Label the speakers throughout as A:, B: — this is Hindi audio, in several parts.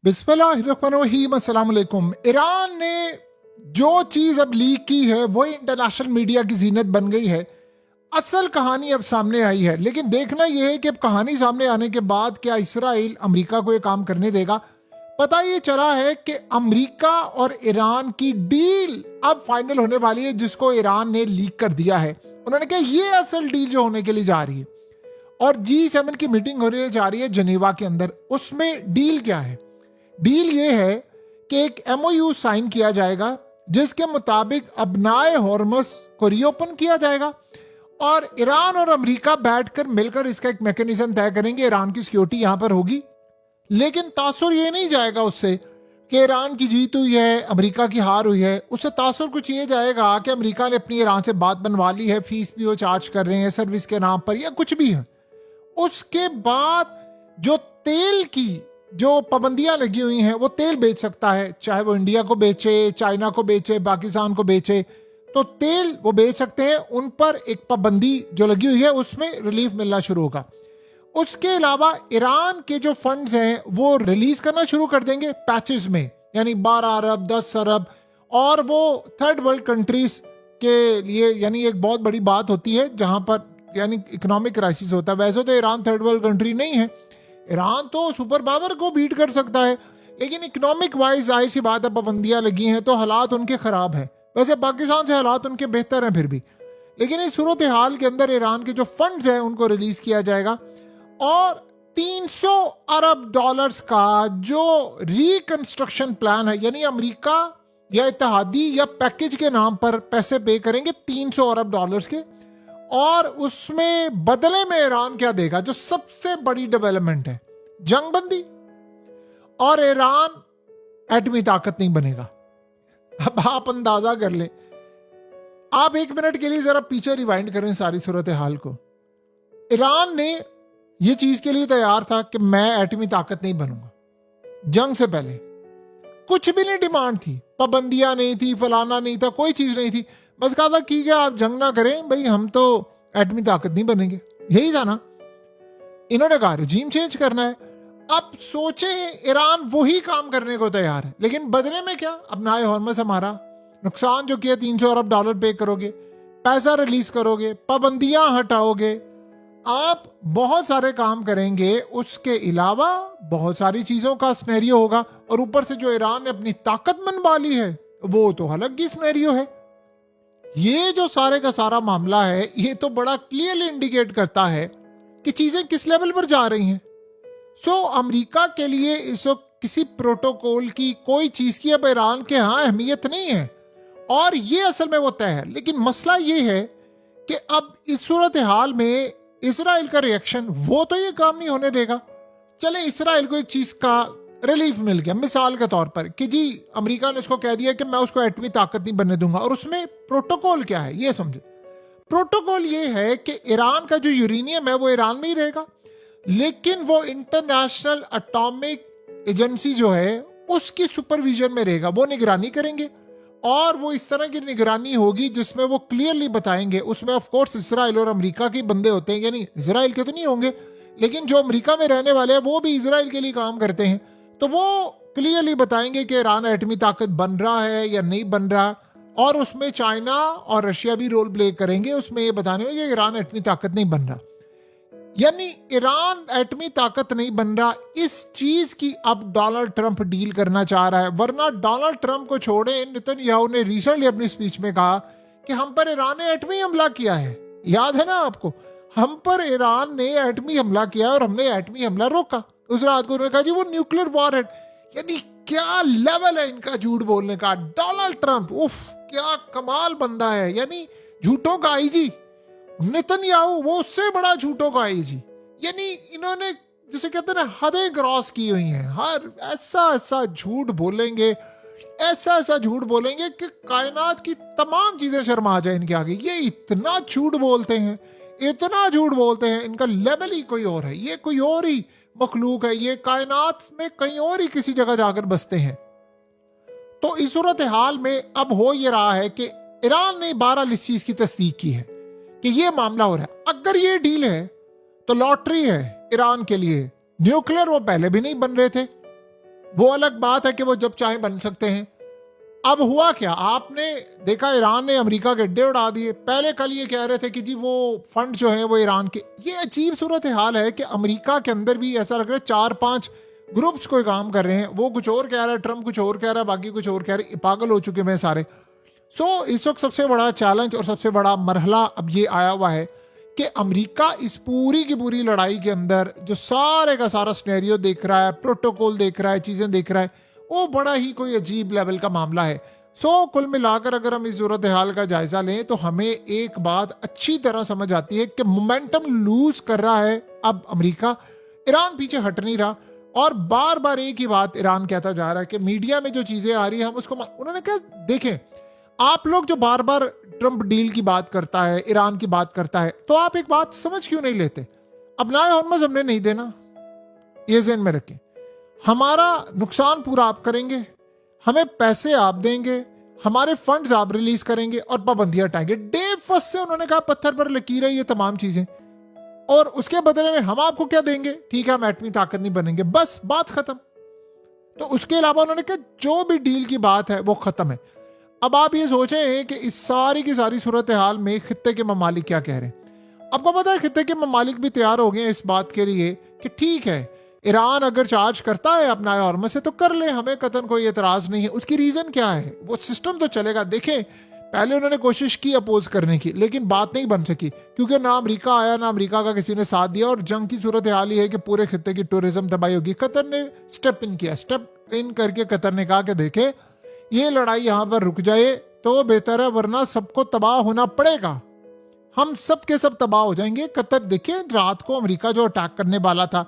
A: बिस्मिल्लाहिर्रहमानिर्रहीम, अस्सलाम वालेकुम। ईरान ने जो चीज़ अब लीक की है वो इंटरनेशनल मीडिया की जीनत बन गई है। असल कहानी अब सामने आई है, लेकिन देखना यह है कि अब कहानी सामने आने के बाद क्या इसराइल अमेरिका को ये काम करने देगा। पता ये चला है कि अमेरिका और ईरान की डील अब फाइनल होने वाली है, जिसको ईरान ने लीक कर दिया है। उन्होंने कहा ये असल डील जो होने के लिए जा रही है, और G7 की मीटिंग होने जा रही है जनेवा के अंदर। उसमें डील क्या है? डील ये है कि एक MOU साइन किया जाएगा जिसके मुताबिक अबनाए हॉर्मस को रीओपन किया जाएगा, और ईरान और अमेरिका बैठकर मिलकर इसका एक मैकेनिज्म तय करेंगे। ईरान की सिक्योरिटी यहां पर होगी, लेकिन तासुर ये नहीं जाएगा उससे कि ईरान की जीत हुई है, अमेरिका की हार हुई है। उससे तासुर कुछ ये जाएगा कि अमेरिका ने अपनी ईरान से बात बनवा ली है, फीस भी वो चार्ज कर रहे हैं सर्विस के नाम पर, या कुछ भी है। उसके बाद जो तेल की जो पाबंदियां लगी हुई हैं, वो तेल बेच सकता है, चाहे वो इंडिया को बेचे, चाइना को बेचे, पाकिस्तान को बेचे, तो तेल वो बेच सकते हैं। उन पर एक पाबंदी जो लगी हुई है उसमें रिलीफ मिलना शुरू होगा। उसके अलावा ईरान के जो फंड्स हैं वो रिलीज करना शुरू कर देंगे पैचेस में, यानी 12 अरब 10 अरब, और वो थर्ड वर्ल्ड कंट्रीज के लिए, यानी एक बहुत बड़ी बात होती है जहां पर यानी इकोनॉमिक क्राइसिस होता है। वैसे तो ईरान थर्ड वर्ल्ड कंट्री नहीं है, ईरान तो सुपर पावर को बीट कर सकता है, लेकिन इकोनॉमिक वाइज जाहिर सी बात है पाबंदियां लगी हैं तो हालात उनके खराब हैं। वैसे पाकिस्तान से हालात उनके बेहतर हैं फिर भी, लेकिन इस सूरत हाल के अंदर ईरान के जो फंड्स हैं उनको रिलीज किया जाएगा, और 300 अरब डॉलर्स का जो रिकंस्ट्रक्शन प्लान है, यानी अमेरिका या इत्तेहादी या पैकेज के नाम पर पैसे पे करेंगे 300 अरब डॉलर्स के, और उसमें बदले में ईरान क्या देगा? जो सबसे बड़ी डेवलपमेंट है, जंगबंदी, और ईरान एटमी ताकत नहीं बनेगा। अब आप अंदाजा कर ले, आप एक मिनट के लिए जरा पीछे रिवाइंड करें सारी सूरत हाल को। ईरान ने यह चीज के लिए तैयार था कि मैं एटमी ताकत नहीं बनूंगा। जंग से पहले कुछ भी नहीं डिमांड थी, पाबंदियां नहीं थी, फलाना नहीं था, कोई चीज नहीं थी। बस कहा था ठीक है आप जंग ना करें भाई, हम तो एटमी ताकत नहीं बनेंगे, यही था ना। इन्होंने कहा रजीम चेंज करना है। अब सोचे ईरान वही काम करने को तैयार है, लेकिन बदले में क्या? अपना हॉर्मस हमारा नुकसान जो किया 300 अरब डॉलर पे करोगे, पैसा रिलीज करोगे, पाबंदियां हटाओगे, आप बहुत सारे काम करेंगे, उसके अलावा बहुत सारी चीजों का स्नेरियो होगा, और ऊपर से जो ईरान ने अपनी ताकत मनवा ली है वो तो अलग ही स्नेरियो है। ये जो सारे का सारा मामला है ये तो बड़ा क्लियरली इंडिकेट करता है कि चीजें किस लेवल पर जा रही हैं। अमेरिका के लिए इस वक्त किसी प्रोटोकॉल की, कोई चीज की अब ईरान के यहाँ अहमियत नहीं है, और ये असल में वो तय है। लेकिन मसला ये है कि अब इस सूरत हाल में इसराइल का रिएक्शन वो तो ये काम नहीं होने देगा। चले इसराइल को एक चीज का रिलीफ मिल गया, मिसाल के तौर पर कि जी अमेरिका ने इसको कह दिया कि मैं उसको एटमी ताकत नहीं बनने दूंगा, और उसमें प्रोटोकॉल क्या है ये समझे। प्रोटोकॉल ये है कि ईरान का जो यूरेनियम है वो ईरान में ही रहेगा, लेकिन वो इंटरनेशनल एटॉमिक एजेंसी जो है उसकी सुपरविजन में रहेगा, वो निगरानी करेंगे, और वो इस तरह की निगरानी होगी जिसमें वो क्लियरली बताएंगे। उसमें ऑफ कोर्स इसराइल और अमेरिका के बंदे होते हैं, यानी इसराइल के तो नहीं होंगे, लेकिन जो अमेरिका में रहने वाले हैं वो भी इसराइल के लिए काम करते हैं, तो वो क्लियरली बताएंगे कि ईरान एटमी ताकत बन रहा है या नहीं बन रहा। और उसमें चाइना और रशिया भी रोल प्ले करेंगे उसमें ये बताने में कि ईरान एटमी ताकत नहीं बन रहा, यानी ईरान एटमी ताकत नहीं बन रहा। इस चीज की अब डोनाल्ड ट्रंप डील करना चाह रहा है, वरना डोनाल्ड ट्रंप को छोड़े नेतन्याहू ने रिसेंटली अपनी स्पीच में कहा कि हम पर ईरान ने एटमी हमला किया है। याद है ना आपको, हम पर ईरान ने एटमी हमला किया और हमने एटमी हमला रोका। उस रात को उन्होंने कहा जी वो न्यूक्लियर वॉर है। यानी क्या लेवल है इनका झूठ बोलने का। डोनाल्ड ट्रंप उफ क्या कमाल बंदा है, यानी झूठों का आईजी। नेतन्याहू वो उससे बड़ा झूठों का आईजी। यानी इन्होंने जिसे कहते हैं ना हदें क्रॉस की हुई हैं। हर ऐसा झूठ बोलेंगे, ऐसा झूठ बोलेंगे कि कायनात की तमाम चीजें शर्मा जाए इनके आगे। ये इतना झूठ बोलते हैं, इतना झूठ बोलते हैं, इनका लेवल ही कोई और है, ये कोई और ही मखलूक है, ये कायनात में कहीं और ही किसी जगह जाकर बसते हैं। तो इस सूरत हाल में अब हो ये रहा है कि ईरान ने 12 इस चीज की तस्दीक की है कि ये मामला हो रहा है। अगर ये डील है तो लॉटरी है ईरान के लिए। न्यूक्लियर वो पहले भी नहीं बन रहे थे, वो अलग बात है कि वो जब चाहे बन सकते हैं। अब हुआ क्या, आपने देखा ईरान ने अमेरिका के अड्डे उड़ा दिए। पहले कल ये कह रहे थे कि जी वो फंड जो है वो ईरान के। ये अजीब सूरत हाल है कि अमेरिका के अंदर भी ऐसा लग रहा है 4-5 ग्रुप्स कोई काम कर रहे हैं। वो कुछ और कह रहा है, ट्रम्प कुछ और कह रहा है, बाकी कुछ और कह रहे हैं। पागल हो चुके हैं सारे। इस वक्त सबसे बड़ा चैलेंज और सबसे बड़ा मरहला अब ये आया हुआ है कि अमेरिका इस पूरी की पूरी लड़ाई के अंदर जो सारे का सारा सिनेरियो देख रहा है, प्रोटोकॉल देख रहा है, चीज़ें देख रहा है, वो बड़ा ही कोई अजीब लेवल का मामला है। कुल मिलाकर अगर हम इस सूरत हाल का जायजा लें तो हमें एक बात अच्छी तरह समझ आती है कि मोमेंटम लूज कर रहा है अब अमेरिका। ईरान पीछे हट नहीं रहा और बार बार एक ही बात ईरान कहता जा रहा है कि मीडिया में जो चीजें आ रही है हम उसको उन्होंने कहा देखें, आप लोग जो बार बार ट्रंप डील की बात करता है, ईरान की बात करता है, तो आप एक बात समझ क्यों नहीं लेते? अपना हॉर्मस हमने नहीं देना, ये ज़हन में रखें। हमारा नुकसान पूरा आप करेंगे, हमें पैसे आप देंगे, हमारे फंड्स आप रिलीज करेंगे और पाबंदियां हटाएंगे। डे फर्स्ट से उन्होंने कहा पत्थर पर लकीर है ये तमाम चीजें, और उसके बदले में हम आपको क्या देंगे? ठीक है, हम एटमी ताकत नहीं बनेंगे, बस बात खत्म। तो उसके अलावा उन्होंने कहा जो भी डील की बात है वो खत्म है। अब आप ये सोचें कि इस सारी की सारी सूरत हाल में खित्ते के ममालिक क्या कह रहे हैं। आपको पता है खित्ते के ममालिक भी तैयार हो गए इस बात के लिए कि ठीक है, ईरान अगर चार्ज करता है अपना हॉर्मस से तो कर ले, हमें कतन कोई एतराज नहीं है। उसकी रीजन क्या है? वो सिस्टम तो चलेगा। देखें, पहले उन्होंने कोशिश की अपोज करने की, लेकिन बात नहीं बन सकी क्योंकि ना अमेरिका आया, ना अमेरिका का किसी ने साथ दिया, और जंग की सूरत हाल ही है कि पूरे खित्ते की टूरिज्म तबाही होगी। कतर ने स्टेप इन किया। स्टेप इन करके कतर ने कहा कि देखे ये लड़ाई यहां पर रुक जाए तो बेहतर है, वरना सबको तबाह होना पड़ेगा, हम सब के सब तबाह हो जाएंगे। कतर देखिए रात को अमेरिका जो अटैक करने वाला था,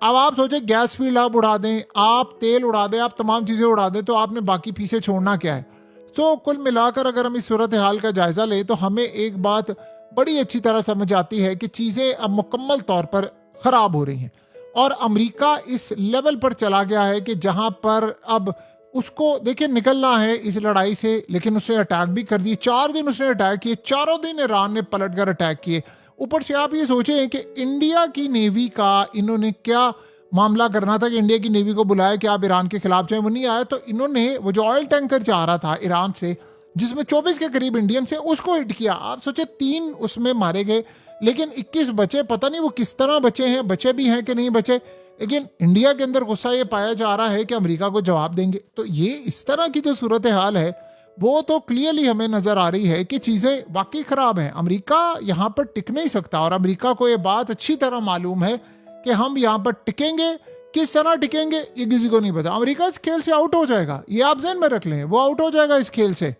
A: अब आप सोचे गैस फील्ड आप उड़ा दें, आप तेल उड़ा दें, आप तमाम चीजें उड़ा दें, तो आपने बाकी पीछे छोड़ना क्या है? कुल मिलाकर अगर हम इस सूरत हाल का जायजा लें तो हमें एक बात बड़ी अच्छी तरह समझ आती है कि चीजें अब मुकम्मल तौर पर खराब हो रही हैं और अमेरिका इस लेवल पर चला गया है कि जहां पर अब उसको देखिए निकलना है इस लड़ाई से, लेकिन उसने अटैक भी कर दिए। 4 दिन उसने अटैक किए, चारों दिन ईरान ने पलटकर अटैक किए। ऊपर से आप ये सोचें कि इंडिया की नेवी का इन्होंने क्या मामला करना था कि इंडिया की नेवी को बुलाया कि आप ईरान के खिलाफ जाए, वो नहीं आया। तो इन्होंने वो जो ऑयल टैंकर जा रहा था ईरान से जिसमें 24 के करीब इंडियन से, उसको हिट किया। आप सोचे 3 उसमें मारे गए, लेकिन 21 बचे। पता नहीं वो किस तरह बचे हैं, बचे भी हैं कि नहीं बचे, लेकिन इंडिया के अंदर गुस्सा ये पाया जा रहा है कि अमेरिका को जवाब देंगे। तो ये इस तरह की जो सूरत हाल है वो तो क्लियरली हमें नजर आ रही है कि चीजें वाकई खराब हैं। अमेरिका यहाँ पर टिक नहीं सकता और अमेरिका को ये बात अच्छी तरह मालूम है कि हम यहाँ पर टिकेंगे, किस तरह टिकेंगे ये किसी को नहीं पता। अमेरिका इस खेल से आउट हो जाएगा, ये आप ज़हन में रख लें, वो आउट हो जाएगा इस खेल से।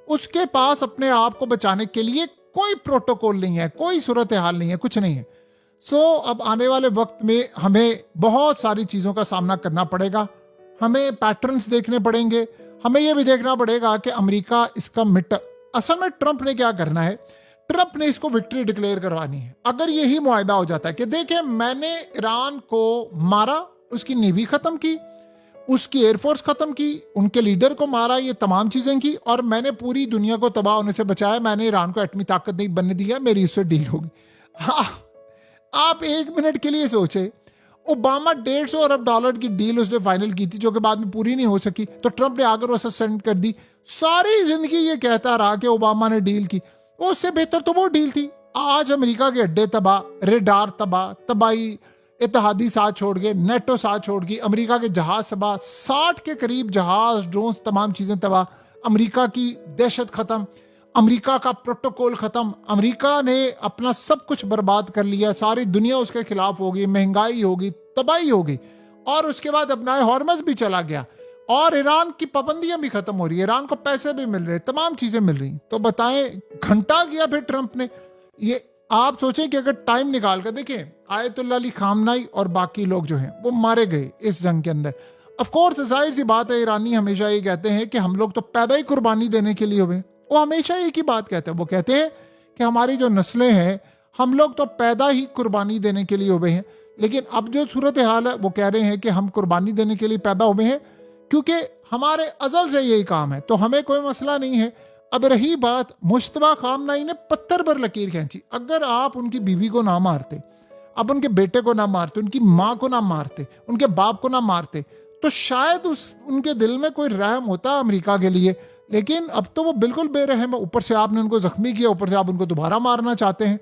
A: उसके पास अपने आप को बचाने के लिए कोई प्रोटोकॉल नहीं है, कोई सूरत हाल नहीं है, कुछ नहीं है। अब आने वाले वक्त में हमें बहुत सारी चीज़ों का सामना करना पड़ेगा, हमें पैटर्न्स देखने पड़ेंगे, हमें यह भी देखना पड़ेगा कि अमेरिका इसका असल में ट्रंप ने क्या करना है, ट्रंप ने इसको विक्ट्री डिक्लेयर करवानी है। अगर यही मुआहदा हो जाता है कि देखें मैंने ईरान को मारा, उसकी नेवी खत्म की, उसकी एयरफोर्स खत्म की, उनके लीडर को मारा, ये तमाम चीजें की, और मैंने पूरी दुनिया को तबाह होने से बचाया, मैंने ईरान को एटमी ताकत नहीं बनने दिया, मेरी उससे डील होगी। हाँ, आप 1 मिनट के लिए सोचे, ओबामा $150 अरब की डील उसने फाइनल की थी जो कि बाद में पूरी नहीं हो सकी, तो ट्रंप ने आकर वो सस्पेंड कर दी। सारी जिंदगी ये कहता रहा कि ओबामा ने डील की, उससे बेहतर तो वो डील थी। आज अमेरिका के अड्डे तबाह, रेडार तबाह, तबाही, इत्तेहादी साथ छोड़ गए, नेटो साथ छोड़ गई, अमेरिका के जहाज तबाह, 60 के करीब जहाज, ड्रोन, तमाम चीजें तबाह, अमेरिका की दहशत खत्म, अमेरिका का प्रोटोकॉल खत्म, अमेरिका ने अपना सब कुछ बर्बाद कर लिया, सारी दुनिया उसके खिलाफ होगी, महंगाई होगी, तबाही होगी, और उसके बाद अपना हॉर्मस भी चला गया और ईरान की पाबंदियां भी खत्म हो रही है, ईरान को पैसे भी मिल रहे, तमाम चीजें मिल रही। तो बताएं, घंटा किया फिर ट्रंप ने। ये आप सोचें कि अगर टाइम निकाल कर देखें, आयतुल्लाह अली खामनाई और बाकी लोग जो हैं वो मारे गए इस जंग के अंदर। ऑफ कोर्स जाहिर सी बात है, ईरानी हमेशा ये कहते हैं कि हम लोग तो पैदा ही कुर्बानी देने के लिए हुए। वो हमेशा एक ही बात कहते हैं, वो कहते हैं कि हमारी जो नस्लें हैं हम लोग तो पैदा ही कुर्बानी देने के लिए हुए हैं। लेकिन अब जो सूरत हाल है वो कह रहे हैं कि हम कुर्बानी देने के लिए पैदा हुए हैं क्योंकि हमारे अजल से यही काम है, तो हमें कोई मसला नहीं है। अब रही बात, मुश्तबा खामनाई ने पत्थर पर लकीर खींची। अगर आप उनकी बीवी को ना मारते, अब उनके बेटे को ना मारते, उनकी माँ को ना मारते, उनके बाप को ना मारते, तो शायद उनके दिल में कोई रहम होता अमेरिका के लिए, लेकिन अब तो वो बिल्कुल बेरहम है। ऊपर से आपने उनको जख्मी किया, ऊपर से आप उनको दोबारा मारना चाहते हैं।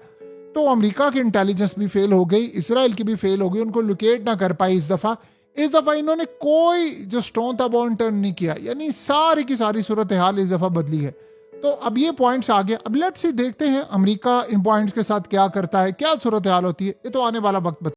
A: तो अमेरिका की इंटेलिजेंस भी फेल हो गई, इसराइल की भी फेल हो गई, उनको लोकेट ना कर पाई। इस दफ़ा इन्होंने कोई जो स्टोन था वो टर्न नहीं किया, यानी सारी की सारी सूरत हाल इस दफ़ा बदली है। तो अब ये पॉइंट्स आ गए, अब लेट्स सी देखते हैं अमेरिका इन पॉइंट्स के साथ क्या करता है, क्या सूरत हाल होती है, ये तो आने वाला वक्त